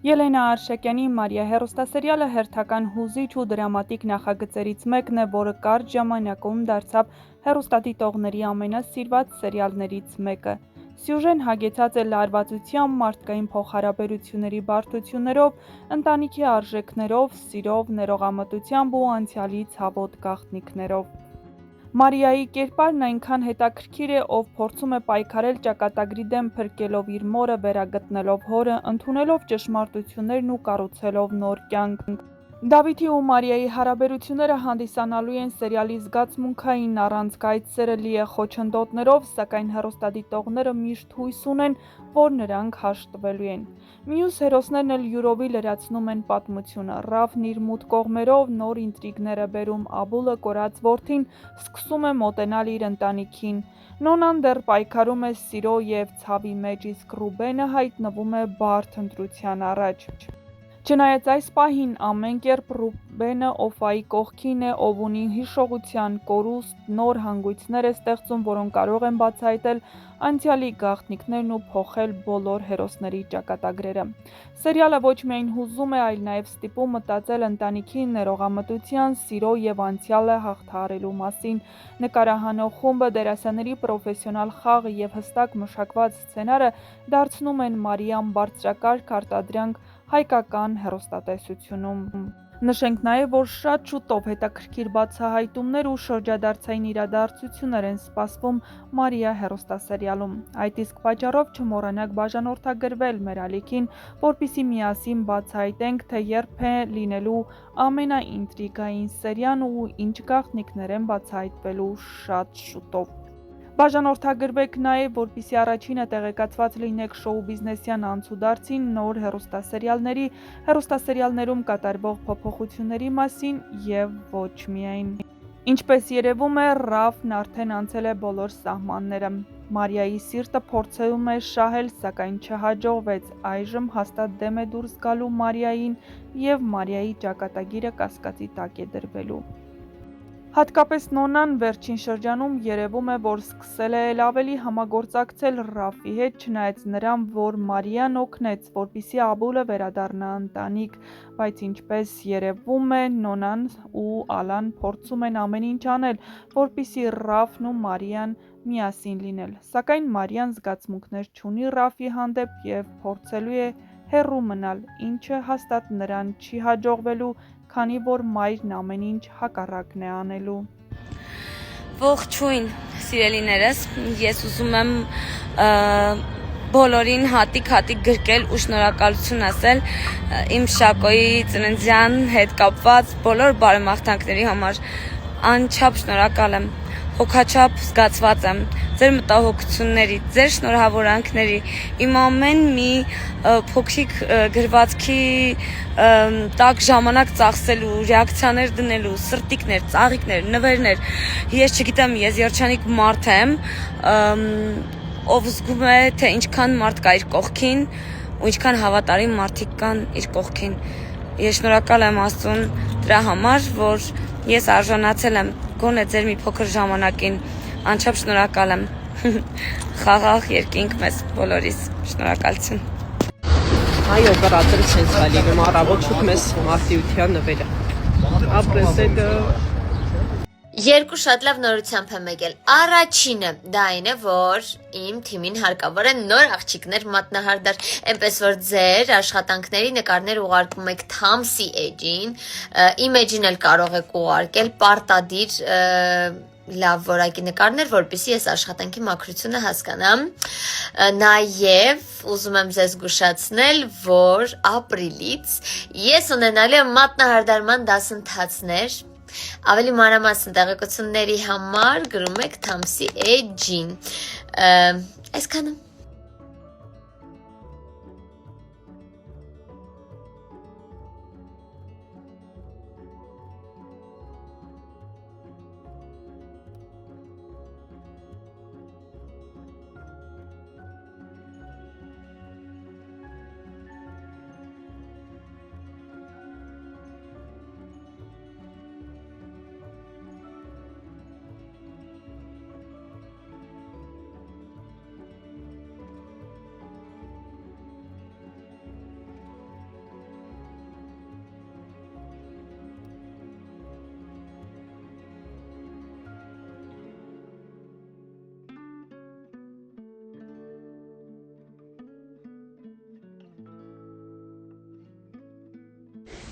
Ելենա Արշակյանի «Մարիա» հեռուստասերիալը հերթական հուզիչ ու դրամատիկ նախագծերից մեկն է, որը կարճ ժամանակում դարձավ հեռուստադիտողների ամենասիրված սերիալներից մեկը։ Սյուժեն հագեցած է լարվածությամբ, մարդկային փոխհարաբերությունների բարդություններով, ընտանիքի արժեքներով, սիրով, ներողամտությամբ ու անցյալի ցավոտ գաղտնիքներով։ Մարիայի կերպարն այնքան հետաքրքիր է, ով փորձում է պայքարել ճակատագրի դեմ փրկելով իր մորը, վերագտնելով հորը, ընդունելով ճշմարտություններն ու կառուցելով նոր կյանք։ Դավիթի ու Մարիայի հարաբերությունները հանդիսանալու են սերիալի զգացմունքային առանցքայց սերը լի է խոչընդոտներով, սակայն հեռուստադիտողները միշտ հույս ունեն, որ նրանք հաշտվելու են։ Մյուս հերոսներն էլ յուրովի լրացնում են պատմությունը։ Ռաֆն իր մութ կողմերով նոր ինտրիգներ է բերում, Աբուլը կորած որդին սկսում է մոտենալ իր ընտանիքին։ Նոնան դեռ պայքարում է սիրո և ցավի մեջ, իսկ Ռուբենը հայտնվում է բարդ ընտրության առաջ։ Չնայած այս պահին ամեն կերպ Ռուբենը Օֆայի կողքին է, ով ունի հիշողության կորուստ, նոր հանգույցներ է ստեղծում, որոնք կարող են բացահայտել անցյալի գաղտնիքներն ու փոխել բոլոր հերոսների ճակատագրերը։ Սերիալը ոչ միայն հուզում է, այլ նաև ստիպում մտածել ընտանիքի ներողամտության, սիրո և անցյալը հաղթահարելու մասին։ Նկարահանող խումբը, դերասանների պրոֆեսիոնալ խաղը և հստակ մշակված սցենարը դարձնում են Մարիան բարձրակարգ արտադրանք հայկական հեռուստատեսությունում։ Նշենք նաև, որ շատ շուտով հետաքրքիր բացահայտումներ ու շրջադարձային իրադարձություններ են սպասվում Մարիա հեռուստասերիալում։ Այդ իսկ պատճառով չմոռանաք բաժանորդագրվել մեր ալիքին, որպեսզի միասին բացահայտենք, թե երբ է լինելու ամենաինտրիգային սերիան ու ինչ գաղտնիքներ են բացահայտվելու շատ շուտով։ Բաժանորդագրվեք նաև, որպեսզի առաջինը տեղեկացված լինեք շոու բիզնեսյան անցուդարձին, նոր հեռուստասերիալների, հեռուստասերիալներում կատարվող փոփոխությունների մասին և ոչ միայն։ Ինչպես երևում է, Ռաֆն արդեն անցել է բոլոր սահմանները։ Մարիայի սիրտը փորձում է շահել, սակայն չհաջողվեց։ Այժմ հաստատ դեմ է դուրս գալու Մարիային և Մարիայի ճակատագիրը կասկածի տակ է դրվելու։ Հատկապես Նոնան վերջին շրջանում երևում է, որ սկսել է էլ ավելի համագործակցել Ռաֆի հետ, չնայած նրան, որ Մարիան օգնեց, որպեսզի Աբուլը վերադառնա ընտանիք, բայց ինչպես երևում է, Նոնան ու Ալան փորձում են ամեն ինչ անել, որպեսզի Ռաֆն ու Մարիան միասին լինել։ Սակայն Մարիան զգացմունքներ չունի Ռաֆի հանդեպ և փորձելու է հեռու մնալ, ինչը հաստատ նրան չի հաջողվելու, քանի որ մայրն ամեն ինչ հակառակն է անելու։ Ողջույն, սիրելիներս, ես ուզում եմ բոլորին հատիկ գրկել ու շնորհակալություն ասել իմ Շակոյի ծննդյան հետ կապված բոլոր բարեմաղթանքների համար։ Անչափ շնորհակալ եմ, հոգաչափ զգացված եմ ձեր մտահոգությունների, ձեր շնորհավորանքների, իմ ամեն մի փոքրիկ գրվածքի տակ ժամանակ ծախսելու, ռեակցիաներ դնելու, սրտիկներ, ծաղիկներ, նվերներ։ Ես չգիտեմ, ես երջանիկ մարդ եմ, ով զգում է, թե ինչքան մարդ կա իր կողքին ու ինչքան հավատարիմ մարդիկ կան իր կողքին։ Ես շնորհակալ եմ Աստծուն դրա համար, որ ես արժանացել եմ գոնե ձեր մի փոքր ժամանակին, անչափ շնորհակալ եմ։ Խաղաղ երկինք մեզ բոլորիս, շնորհակալություն։ Այո, բրատերը sense է լինում, առավոտ շուտ մեզ մարտիրության նվերը։ Ապրեսեդը Երկու շատ լավ նորությամբ եմ եկել։ Առաջինը դա այն է, որ իմ թիմին հարկավոր է նոր աղջիկներ մատնահարդար, այնպես որ ձեր աշխատանքների նկարներ ուղարկում եք Թամսի էջին, իմ էջին էլ կարող եք ուղարկել պարտադիր լավ որակի նկարներ, որպեսզի ես աշխատանքի մաքրությունը հասկանամ։ Նաև ուզում եմ ձեզ զգուշացնել, որ ապրիլից ես ունենալու եմ մատնահարդարման դասընթացներ։ Ավելի մանրամասն տեղեկությունների համար գրում եք Թամսի էջին։ Այսքանը։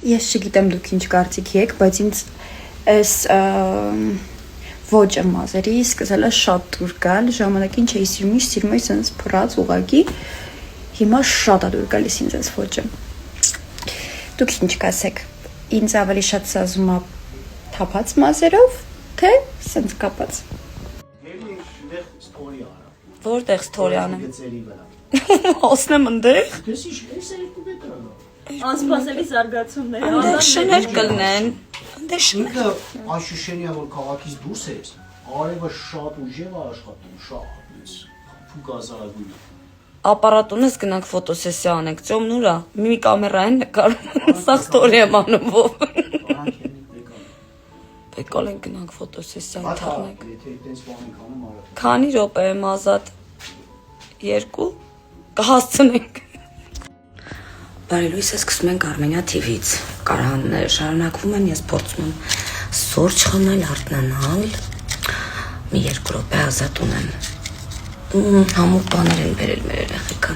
Ես չգիտեմ դուք ինչ կարծիք եք, բայց ինձ այս ոճը մազերի սկսել է շատ դուր գալ, ժամանակին չէի սիրում, սիրում էի սենց փռած ուղակի, հիմա շատ է դուր գալիս ինձ այս ոճը։ Դուք ինչ կասեք, ինձ ավելի շատ սազում է թափած մազերով, թե սենց կապած։ Որտեղ ստորյանը։ Ասնեմ ընդեղ։ Անսպասելի զարգացումներ։ Այնտեղ շներ կլնեն։ Այնտեղ շներ։ Ինքը աշուշենիա որ քաղաքից դուրս էր, արևը շատ ուժեղ է աշխատում, շատ փուկ ազարագույն։ Ապարատունս գնանք ֆոտոսեսիա անենք, ծոմն ուրա։ Մի կամերային նկարում, սա ստորի եմ անում ով։ Բեկալ ենք գնանք ֆոտոսեսիա թողնենք։ Եթե այդպես բան ենք անում, արա։ Քանի րոպե եմ ազատ։ 2 կհասցնենք։ Բարելույս է սկսում ենք Արմենիա TV-ից։ Կարաններ շարունակվում են, ես փորձում եմ սոր չխմել, արթնանալ։ Մի 2 րոպե ազատ ունեմ։ Համուր բաներ են բերել մեր երեխեքը։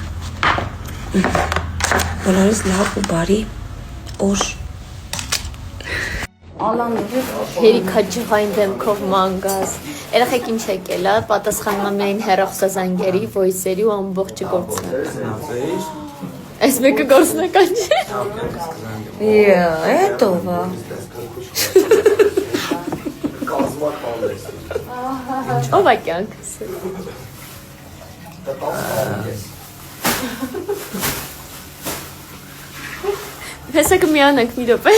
Բոլորիս լավ ու բարի օր։ Հերիքաջղային դեմքով մանգազ։ Երեխեք ինչ եկել է, պատասխանում եմ միայն հեռախոսազանգերի, վոյսերի ու ամբողջը գործնական։ Այս մեկը գործնական չէ։ Էտո վա։ Ով է կյանքս։ Հեսակը միանանք մի րոպե։